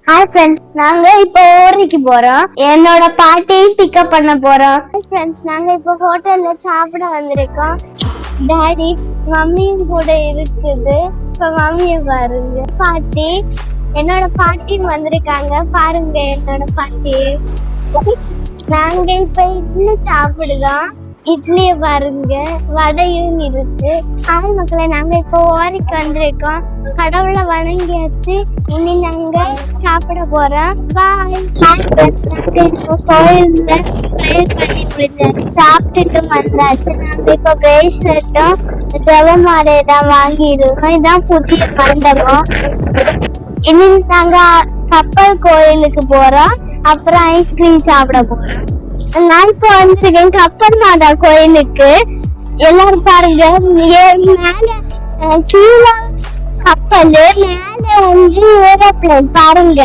Hi friends, நாங்க இப்போ ஊருக்கு போறோம். என்னோட பாட்டியை பிக்கப் பண்ண போறோம். ஃப்ரெண்ட்ஸ், நாங்க இப்போ ஹோட்டல்ல சாப்பிட வந்திருக்கோம். டாடி மம்மியும் கூட இருக்குது. இப்போ மம்மியை பாருங்க. பாட்டி, என்னோட பாட்டியும் வந்திருக்காங்க. பாருங்க என்னோட பாட்டி. நாங்க இப்ப இட்லி சாப்பிடுறோம். இட்லிய பாருங்க, வடையும் இருக்கு. ஹாய் மக்களே, நாங்க இப்போ ஓரிக்கு வந்திருக்கோம். கடவுளை வணங்கியாச்சு. இனி நாங்க சாப்பிட போறோம். பாய். நாங்க இப்போ கோயில்ல ப்ரேயர் பண்ணி முடிஞ்சாச்சு, சாப்பிட்டுட்டு வந்தாச்சு. நாங்க இப்போ பிரேஸ்லெட்டும் ஜெபமாலை தான் வாங்கிடுவோம். இதான் புதிய மண்டபம். இனி நாங்க கப்பல் கோயிலுக்கு போறோம். அப்புறம் ஐஸ்கிரீம் சாப்பிட போறோம். நான் இப்போ வந்துருக்கேன் கப்பல் மாதா கோயிலுக்கு. எல்லாரும் பாருங்க, மேல கீழே கப்பல், மேல வந்து ஏரோப்ளேன். பாருங்க,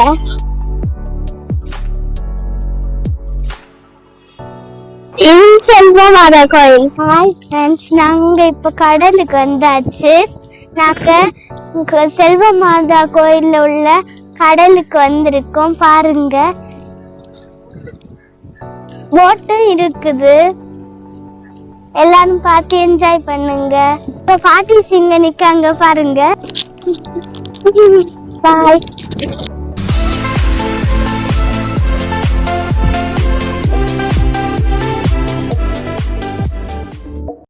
இது செல்வ மாதா கோயில். ஹாய் ஃப்ரெண்ட்ஸ், நாங்க இப்ப கடலுக்கு வந்தாச்சு. நாங்க செல்வ மாதா கோயில்ல உள்ள கடலுக்கு வந்திருக்கோம். பாருங்க, போட்டும் இருக்குது. எல்லாரும் பார்த்து என்ஜாய் பண்ணுங்க. இப்ப பாட்டி சிங்க நிக்காங்க பாருங்க. பாய்.